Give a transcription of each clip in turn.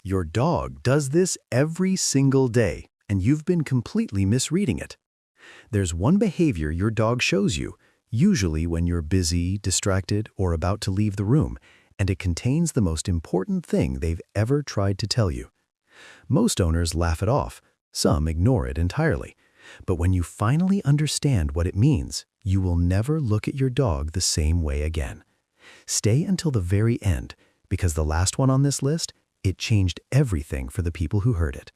Your dog does this every single day, and you've been completely misreading it. There's one behavior your dog shows you, usually when you're busy, distracted, or about to leave the room, and it contains the most important thing they've ever tried to tell you. Most owners laugh it off, some ignore it entirely. But when you finally understand what it means, you will never look at your dog the same way again. Stay until the very end, because the last one on this list, it changed everything for the people who heard it.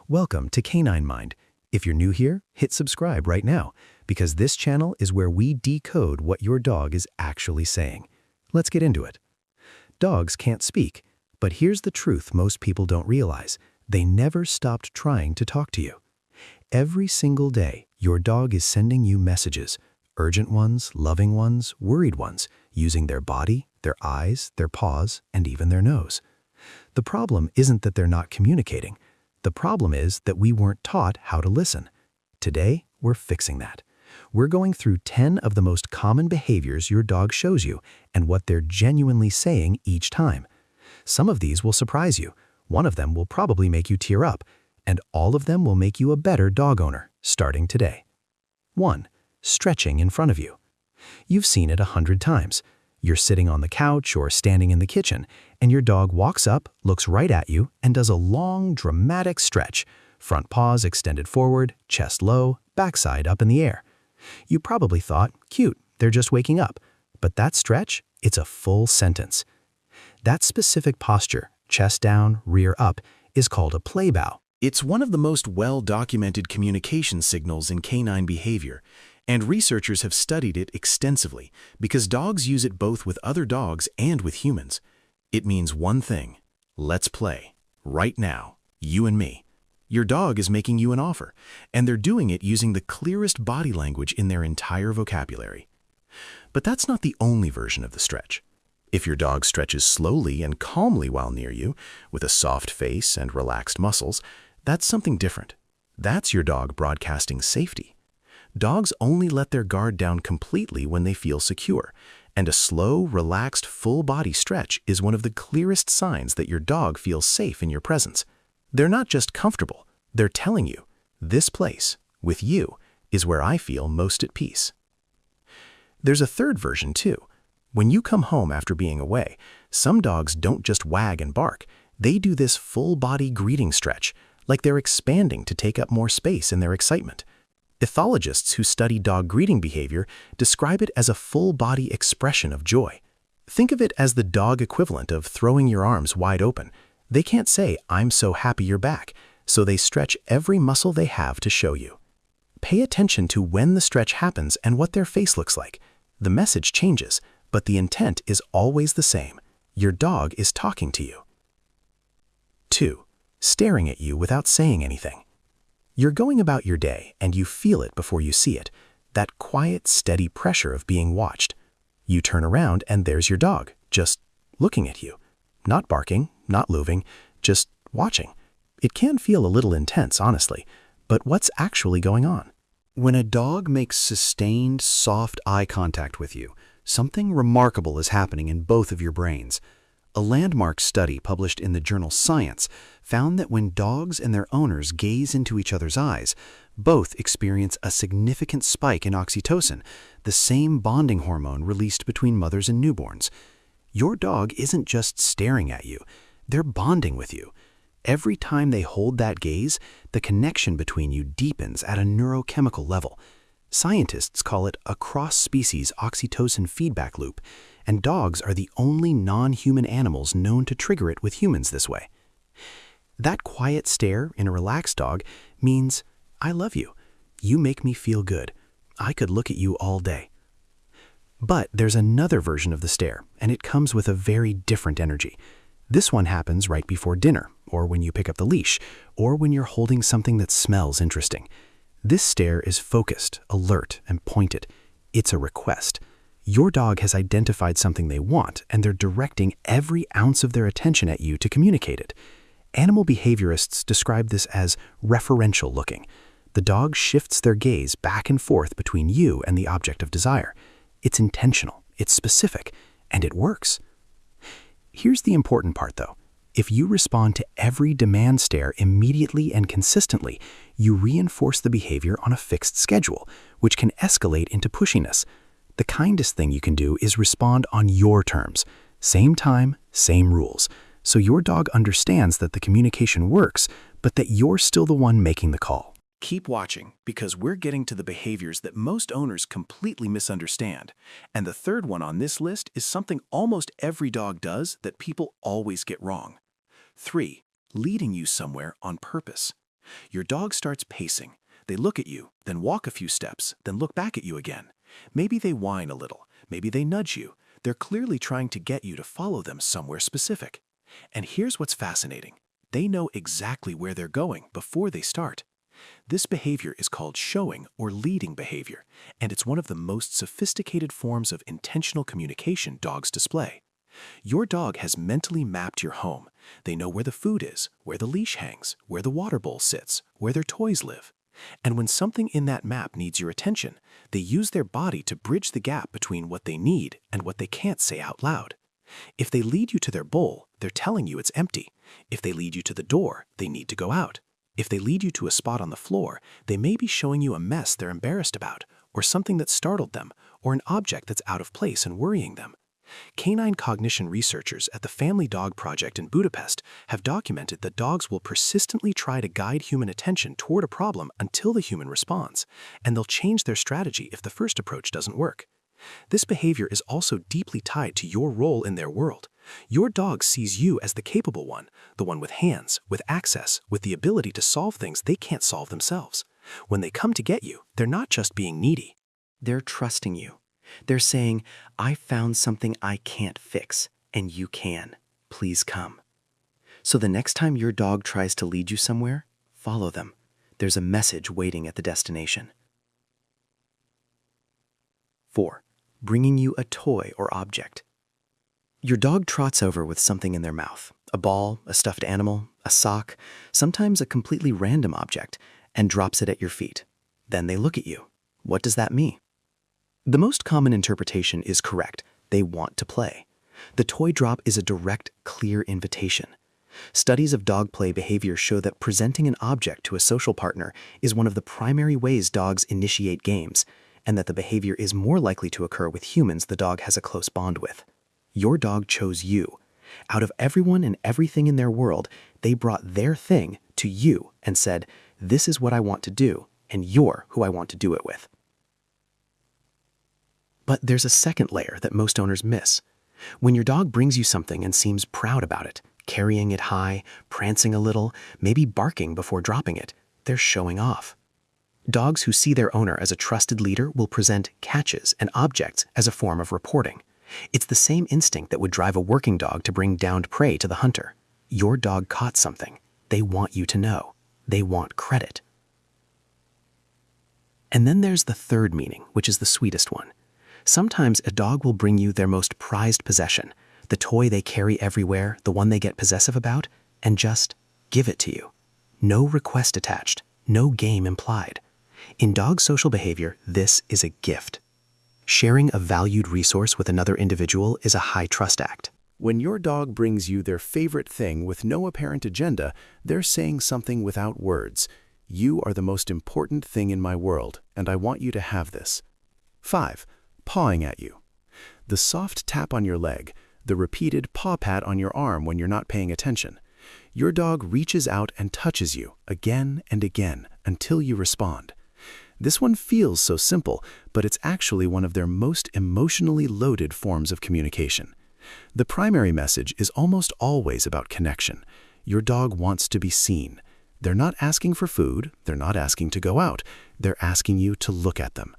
Welcome to Canine Mind. If you're new here, hit subscribe right now, because this channel is where we decode what your dog is actually saying. Let's get into it. Dogs can't speak, but here's the truth most people don't realize. They never stopped trying to talk to you. Every single day, your dog is sending you messages, urgent ones, loving ones, worried ones, using their body, their eyes, their paws, and even their nose. The problem isn't that they're not communicating. The problem is that we weren't taught how to listen. Today, we're fixing that. We're going through 10 of the most common behaviors your dog shows you and what they're genuinely saying each time. Some of these will surprise you. One of them will probably make you tear up, and all of them will make you a better dog owner, starting today. 1. Stretching in front of you. You've seen it 100 times. You're sitting on the couch or standing in the kitchen, and your dog walks up, looks right at you, and does a long, dramatic stretch. Front paws extended forward, chest low, backside up in the air. You probably thought, cute, they're just waking up. But that stretch, it's a full sentence. That specific posture, chest down, rear up, is called a play bow. It's one of the most well-documented communication signals in canine behavior, and researchers have studied it extensively because dogs use it both with other dogs and with humans. It means one thing: let's play. Right now, you and me. Your dog is making you an offer, and they're doing it using the clearest body language in their entire vocabulary. But that's not the only version of the stretch. If your dog stretches slowly and calmly while near you, with a soft face and relaxed muscles, that's something different. That's your dog broadcasting safety. Dogs only let their guard down completely when they feel secure, and a slow, relaxed, full-body stretch is one of the clearest signs that your dog feels safe in your presence. They're not just comfortable, they're telling you, this place, with you, is where I feel most at peace. There's a third version too. When you come home after being away, some dogs don't just wag and bark, they do this full-body greeting stretch, like they're expanding to take up more space in their excitement. Ethologists who study dog greeting behavior describe it as a full-body expression of joy. Think of it as the dog equivalent of throwing your arms wide open. They can't say, "I'm so happy you're back," so they stretch every muscle they have to show you. Pay attention to when the stretch happens and what their face looks like. The message changes, but the intent is always the same. Your dog is talking to you. 2. Staring at you without saying anything. You're going about your day and you feel it before you see it, that quiet, steady pressure of being watched. You turn around and there's your dog, just looking at you. Not barking, not moving, just watching. It can feel a little intense, honestly, but what's actually going on? When a dog makes sustained, soft eye contact with you, something remarkable is happening in both of your brains. A landmark study published in the journal Science found that when dogs and their owners gaze into each other's eyes, both experience a significant spike in oxytocin, the same bonding hormone released between mothers and newborns. Your dog isn't just staring at you, they're bonding with you. Every time they hold that gaze, the connection between you deepens at a neurochemical level. Scientists call it a cross-species oxytocin feedback loop, and dogs are the only non-human animals known to trigger it with humans this way. That quiet stare in a relaxed dog means, "I love you. You make me feel good. I could look at you all day." But there's another version of the stare, and it comes with a very different energy. This one happens right before dinner, or when you pick up the leash, or when you're holding something that smells interesting. This stare is focused, alert, and pointed. It's a request. Your dog has identified something they want, and they're directing every ounce of their attention at you to communicate it. Animal behaviorists describe this as referential looking. The dog shifts their gaze back and forth between you and the object of desire. It's intentional, it's specific, and it works. Here's the important part though. If you respond to every demand stare immediately and consistently, you reinforce the behavior on a fixed schedule, which can escalate into pushiness. The kindest thing you can do is respond on your terms. Same time, same rules. So your dog understands that the communication works, but that you're still the one making the call. Keep watching, because we're getting to the behaviors that most owners completely misunderstand. And the third one on this list is something almost every dog does that people always get wrong. 3. Leading you somewhere on purpose. Your dog starts pacing. They look at you, then walk a few steps, then look back at you again. Maybe they whine a little. Maybe they nudge you. They're clearly trying to get you to follow them somewhere specific. And here's what's fascinating. They know exactly where they're going before they start. This behavior is called showing or leading behavior, and it's one of the most sophisticated forms of intentional communication dogs display. Your dog has mentally mapped your home. They know where the food is, where the leash hangs, where the water bowl sits, where their toys live. And when something in that map needs your attention, they use their body to bridge the gap between what they need and what they can't say out loud. If they lead you to their bowl, they're telling you it's empty. If they lead you to the door, they need to go out. If they lead you to a spot on the floor, they may be showing you a mess they're embarrassed about, or something that startled them, or an object that's out of place and worrying them. Canine cognition researchers at the Family Dog Project in Budapest have documented that dogs will persistently try to guide human attention toward a problem until the human responds, and they'll change their strategy if the first approach doesn't work. This behavior is also deeply tied to your role in their world. Your dog sees you as the capable one, the one with hands, with access, with the ability to solve things they can't solve themselves. When they come to get you, they're not just being needy. They're trusting you. They're saying, I found something I can't fix, and you can. Please come. So the next time your dog tries to lead you somewhere, follow them. There's a message waiting at the destination. 4. Bringing you a toy or object. Your dog trots over with something in their mouth, a ball, a stuffed animal, a sock, sometimes a completely random object, and drops it at your feet. Then they look at you. What does that mean? The most common interpretation is correct. They want to play. The toy drop is a direct, clear invitation. Studies of dog play behavior show that presenting an object to a social partner is one of the primary ways dogs initiate games, and that the behavior is more likely to occur with humans the dog has a close bond with. Your dog chose you. Out of everyone and everything in their world, they brought their thing to you and said, this is what I want to do, and you're who I want to do it with. But there's a second layer that most owners miss. When your dog brings you something and seems proud about it, carrying it high, prancing a little, maybe barking before dropping it, they're showing off. Dogs who see their owner as a trusted leader will present catches and objects as a form of reporting. It's the same instinct that would drive a working dog to bring downed prey to the hunter. Your dog caught something. They want you to know. They want credit. And then there's the third meaning, which is the sweetest one. Sometimes a dog will bring you their most prized possession, the toy they carry everywhere, the one they get possessive about, and just give it to you. No request attached, no game implied. In dog social behavior, this is a gift. Sharing a valued resource with another individual is a high trust act. When your dog brings you their favorite thing with no apparent agenda, they're saying something without words. You are the most important thing in my world, and I want you to have this. 5. Pawing at you. The soft tap on your leg, the repeated paw pat on your arm when you're not paying attention. Your dog reaches out and touches you again and again until you respond. This one feels so simple, but it's actually one of their most emotionally loaded forms of communication. The primary message is almost always about connection. Your dog wants to be seen. They're not asking for food, they're not asking to go out, they're asking you to look at them.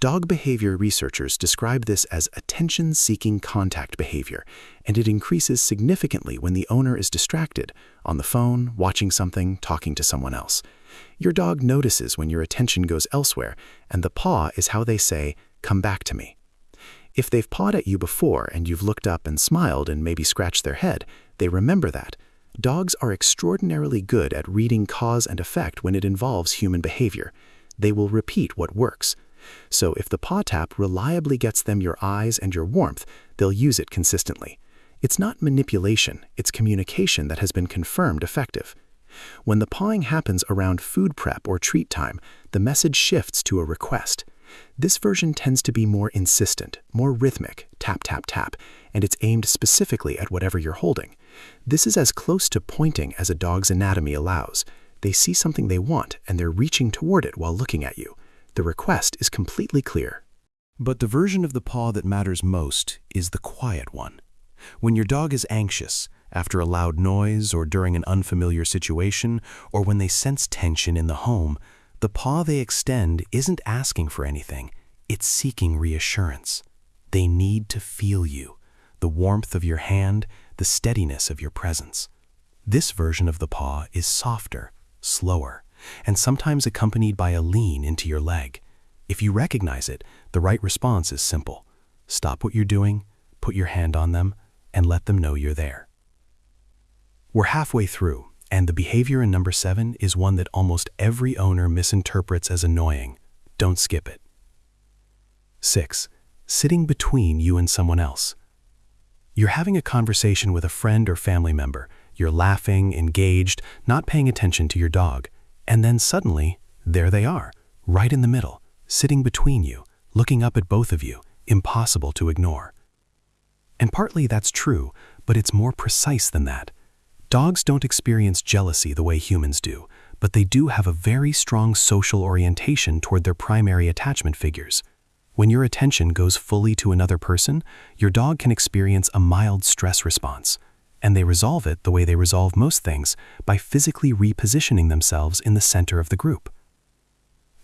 Dog behavior researchers describe this as attention-seeking contact behavior, and it increases significantly when the owner is distracted, on the phone, watching something, talking to someone else. Your dog notices when your attention goes elsewhere, and the paw is how they say, "Come back to me." If they've pawed at you before and you've looked up and smiled and maybe scratched their head, they remember that. Dogs are extraordinarily good at reading cause and effect when it involves human behavior. They will repeat what works. So if the paw tap reliably gets them your eyes and your warmth, they'll use it consistently. It's not manipulation, it's communication that has been confirmed effective. When the pawing happens around food prep or treat time, the message shifts to a request. This version tends to be more insistent, more rhythmic, tap, tap, tap, and it's aimed specifically at whatever you're holding. This is as close to pointing as a dog's anatomy allows. They see something they want, and they're reaching toward it while looking at you. The request is completely clear. But the version of the paw that matters most is the quiet one. When your dog is anxious, after a loud noise or during an unfamiliar situation, or when they sense tension in the home, the paw they extend isn't asking for anything, it's seeking reassurance. They need to feel you, the warmth of your hand, the steadiness of your presence. This version of the paw is softer, slower, and sometimes accompanied by a lean into your leg. If you recognize it, the right response is simple. Stop what you're doing, put your hand on them, and let them know you're there. We're halfway through, and the behavior in number 7 is one that almost every owner misinterprets as annoying. Don't skip it. 6. Sitting between you and someone else. You're having a conversation with a friend or family member. You're laughing, engaged, not paying attention to your dog. And then suddenly, there they are, right in the middle, sitting between you, looking up at both of you, impossible to ignore. And partly that's true, but it's more precise than that. Dogs don't experience jealousy the way humans do, but they do have a very strong social orientation toward their primary attachment figures. When your attention goes fully to another person, your dog can experience a mild stress response, and they resolve it the way they resolve most things, by physically repositioning themselves in the center of the group.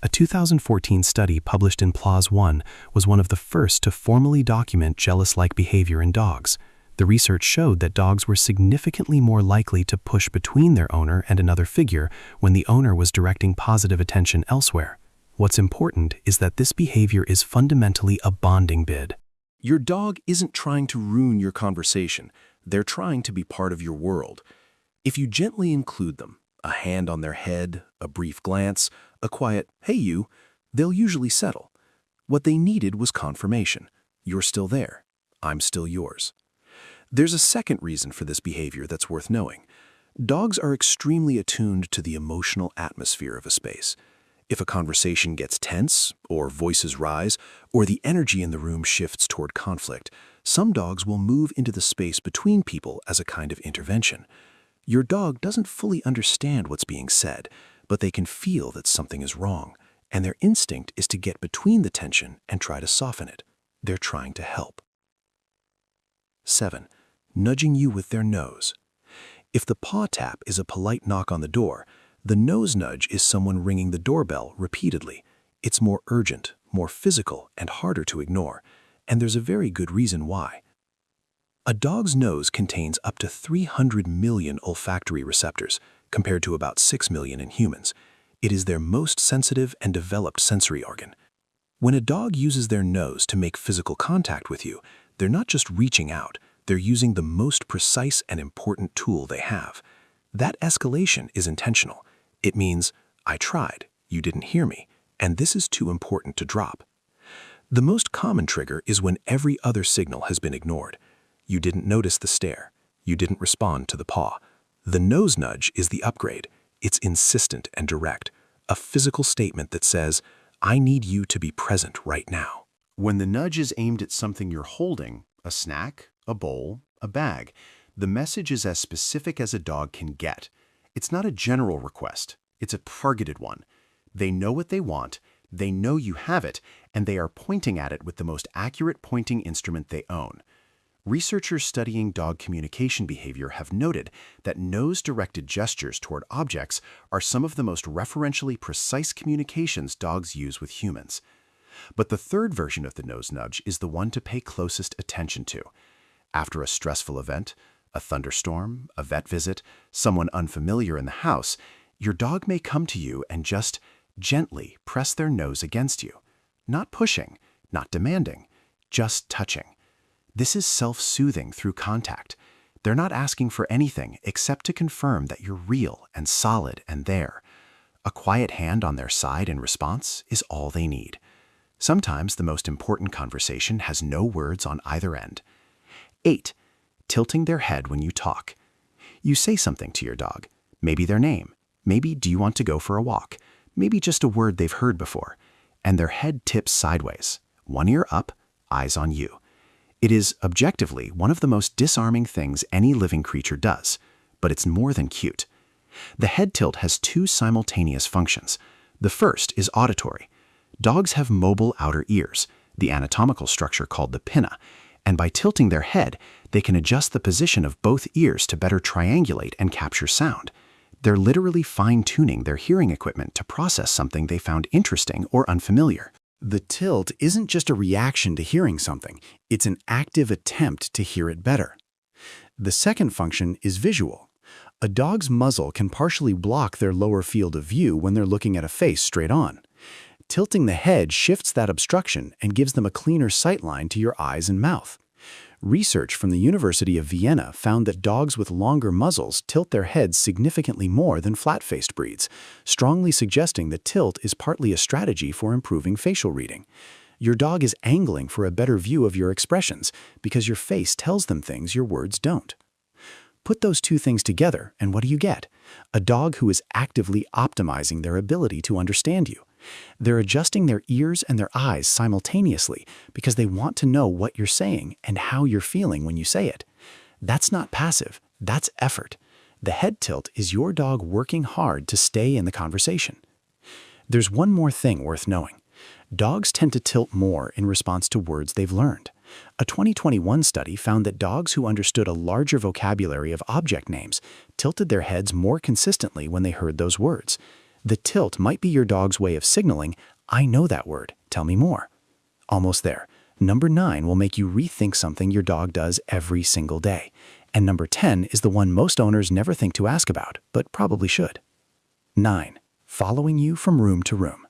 A 2014 study published in PLOS One was one of the first to formally document jealous-like behavior in dogs. The research showed that dogs were significantly more likely to push between their owner and another figure when the owner was directing positive attention elsewhere. What's important is that this behavior is fundamentally a bonding bid. Your dog isn't trying to ruin your conversation. They're trying to be part of your world. If you gently include them, a hand on their head, a brief glance, a quiet, "Hey you," they'll usually settle. What they needed was confirmation. You're still there. I'm still yours. There's a second reason for this behavior that's worth knowing. Dogs are extremely attuned to the emotional atmosphere of a space. If a conversation gets tense, or voices rise, or the energy in the room shifts toward conflict, some dogs will move into the space between people as a kind of intervention. Your dog doesn't fully understand what's being said, but they can feel that something is wrong, and their instinct is to get between the tension and try to soften it. They're trying to help. 7. Nudging you with their nose. If the paw tap is a polite knock on the door, the nose nudge is someone ringing the doorbell repeatedly. It's more urgent, more physical, and harder to ignore, and there's a very good reason why. A dog's nose contains up to 300 million olfactory receptors, compared to about 6 million in humans. It is their most sensitive and developed sensory organ. When a dog uses their nose to make physical contact with you, they're not just reaching out, they're using the most precise and important tool they have. That escalation is intentional. It means, I tried, you didn't hear me, and this is too important to drop. The most common trigger is when every other signal has been ignored. You didn't notice the stare. You didn't respond to the paw. The nose nudge is the upgrade. It's insistent and direct, a physical statement that says, I need you to be present right now. When the nudge is aimed at something you're holding, a snack, a bowl, a bag, the message is as specific as a dog can get. It's not a general request. It's a targeted one. They know what they want, they know you have it, and they are pointing at it with the most accurate pointing instrument they own. Researchers studying dog communication behavior have noted that nose-directed gestures toward objects are some of the most referentially precise communications dogs use with humans. But the third version of the nose nudge is the one to pay closest attention to. After a stressful event, a thunderstorm, a vet visit, someone unfamiliar in the house, your dog may come to you and just gently press their nose against you. Not pushing, not demanding, just touching. This is self-soothing through contact. They're not asking for anything except to confirm that you're real and solid and there. A quiet hand on their side in response is all they need. Sometimes the most important conversation has no words on either end. 8. tilting their head when you talk. You say something to your dog, maybe their name, maybe do you want to go for a walk, maybe just a word they've heard before, and their head tips sideways, one ear up, eyes on you. It is, objectively, one of the most disarming things any living creature does, but it's more than cute. The head tilt has two simultaneous functions. The first is auditory. Dogs have mobile outer ears, the anatomical structure called the pinna, and by tilting their head, they can adjust the position of both ears to better triangulate and capture sound. They're literally fine-tuning their hearing equipment to process something they found interesting or unfamiliar. The tilt isn't just a reaction to hearing something, it's an active attempt to hear it better. The second function is visual. A dog's muzzle can partially block their lower field of view when they're looking at a face straight on. Tilting the head shifts that obstruction and gives them a cleaner sight line to your eyes and mouth. Research from the University of Vienna found that dogs with longer muzzles tilt their heads significantly more than flat-faced breeds, strongly suggesting that tilt is partly a strategy for improving facial reading. Your dog is angling for a better view of your expressions because your face tells them things your words don't. Put those two things together, and what do you get? A dog who is actively optimizing their ability to understand you. They're adjusting their ears and their eyes simultaneously because they want to know what you're saying and how you're feeling when you say it. That's not passive, that's effort. The head tilt is your dog working hard to stay in the conversation. There's one more thing worth knowing. Dogs tend to tilt more in response to words they've learned. A 2021 study found that dogs who understood a larger vocabulary of object names tilted their heads more consistently when they heard those words. The tilt might be your dog's way of signaling, I know that word, tell me more. Almost there. Number 9 will make you rethink something your dog does every single day. And number 10 is the one most owners never think to ask about, but probably should. 9. Following you from room to room.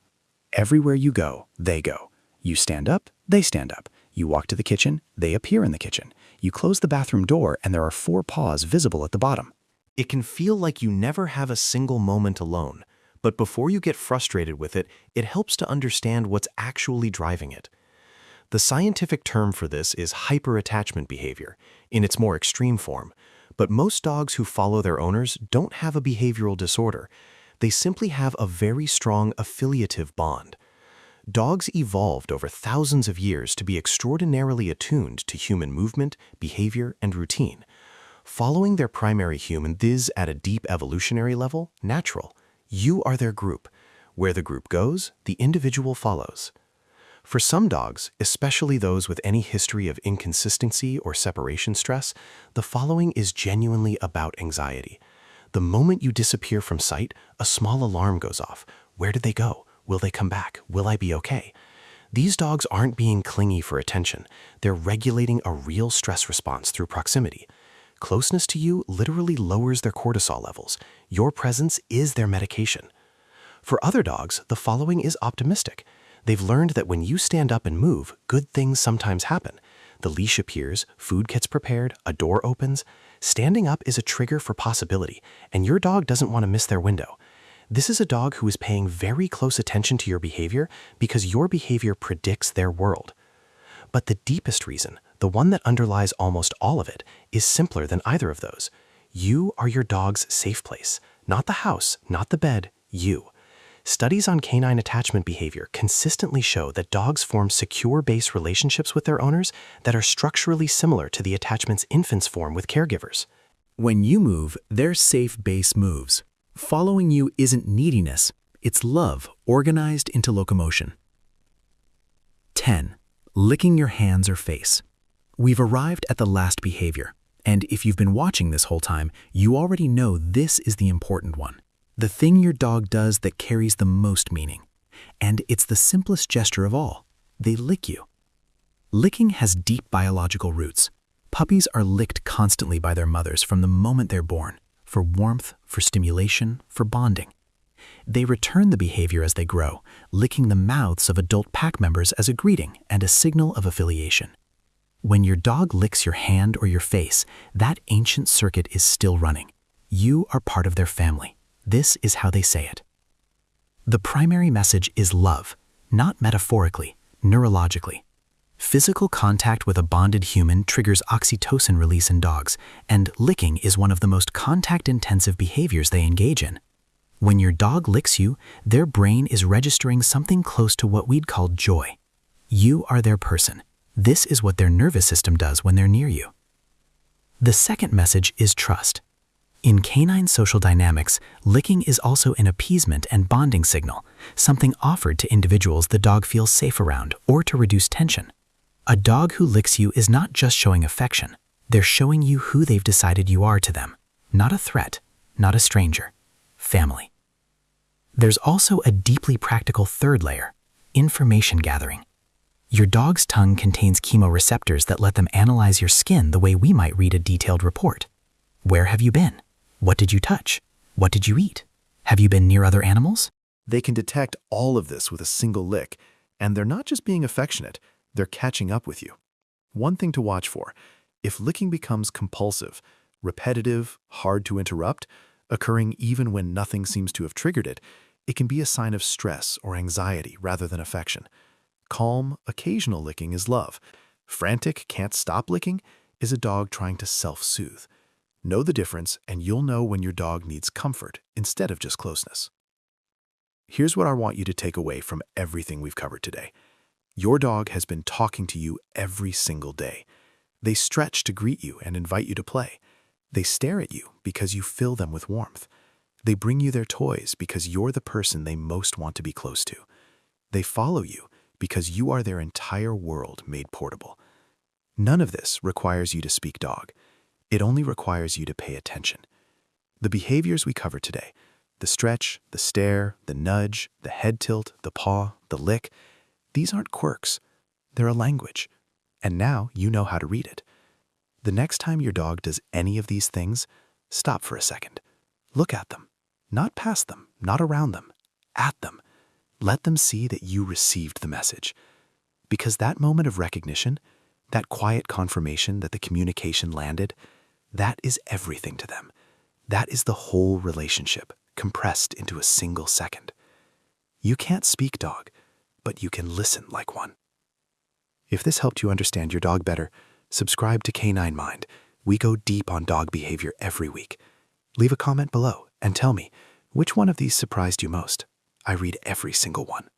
Everywhere you go, they go. You stand up, they stand up. You walk to the kitchen, they appear in the kitchen. You close the bathroom door and there are 4 paws visible at the bottom. It can feel like you never have a single moment alone, but before you get frustrated with it, it helps to understand what's actually driving it. The scientific term for this is hyperattachment behavior, in its more extreme form, but most dogs who follow their owners don't have a behavioral disorder. They simply have a very strong affiliative bond. Dogs evolved over thousands of years to be extraordinarily attuned to human movement, behavior, and routine. Following their primary human is, at a deep evolutionary level, natural. You are their group. Where the group goes, the individual follows. For some dogs, especially those with any history of inconsistency or separation stress, the following is genuinely about anxiety. The moment you disappear from sight, a small alarm goes off. Where did they go? Will they come back? Will I be okay? These dogs aren't being clingy for attention. They're regulating a real stress response through proximity. Closeness to you literally lowers their cortisol levels. Your presence is their medication. For other dogs, the following is optimistic. They've learned that when you stand up and move, good things sometimes happen. The leash appears, food gets prepared, a door opens. Standing up is a trigger for possibility, and your dog doesn't want to miss their window. This is a dog who is paying very close attention to your behavior because your behavior predicts their world. But the deepest reason, the one that underlies almost all of it, is simpler than either of those. You are your dog's safe place. Not the house, not the bed, you. Studies on canine attachment behavior consistently show that dogs form secure base relationships with their owners that are structurally similar to the attachments infants form with caregivers. When you move, their safe base moves. Following you isn't neediness, it's love organized into locomotion. 10. Licking your hands or face. We've arrived at the last behavior, and if you've been watching this whole time, you already know this is the important one. The thing your dog does that carries the most meaning. And it's the simplest gesture of all. They lick you. Licking has deep biological roots. Puppies are licked constantly by their mothers from the moment they're born, for warmth, for stimulation, for bonding. They return the behavior as they grow, licking the mouths of adult pack members as a greeting and a signal of affiliation. When your dog licks your hand or your face, that ancient circuit is still running. You are part of their family. This is how they say it. The primary message is love, not metaphorically, neurologically. Physical contact with a bonded human triggers oxytocin release in dogs, and licking is one of the most contact-intensive behaviors they engage in. When your dog licks you, their brain is registering something close to what we'd call joy. You are their person. This is what their nervous system does when they're near you. The second message is trust. In canine social dynamics, licking is also an appeasement and bonding signal, something offered to individuals the dog feels safe around or to reduce tension. A dog who licks you is not just showing affection. They're showing you who they've decided you are to them. Not a threat, not a stranger. Family. There's also a deeply practical third layer, information gathering. Your dog's tongue contains chemoreceptors that let them analyze your skin the way we might read a detailed report. Where have you been? What did you touch? What did you eat? Have you been near other animals? They can detect all of this with a single lick, and they're not just being affectionate, they're catching up with you. One thing to watch for: if licking becomes compulsive, repetitive, hard to interrupt, occurring even when nothing seems to have triggered it, it can be a sign of stress or anxiety rather than affection. Calm, occasional licking is love. Frantic, can't stop licking is a dog trying to self-soothe. Know the difference, and you'll know when your dog needs comfort instead of just closeness. Here's what I want you to take away from everything we've covered today. Your dog has been talking to you every single day. They stretch to greet you and invite you to play. They stare at you because you fill them with warmth. They bring you their toys because you're the person they most want to be close to. They follow you because you are their entire world made portable. None of this requires you to speak dog. It only requires you to pay attention. The behaviors we covered today, the stretch, the stare, the nudge, the head tilt, the paw, the lick, these aren't quirks. They're a language. And now you know how to read it. The next time your dog does any of these things, stop for a second. Look at them. Not past them, not around them, at them. Let them see that you received the message. Because that moment of recognition, that quiet confirmation that the communication landed, that is everything to them. That is the whole relationship, compressed into a single second. You can't speak dog, but you can listen like one. If this helped you understand your dog better, subscribe to Canine Mind. We go deep on dog behavior every week. Leave a comment below and tell me, which one of these surprised you most? I read every single one.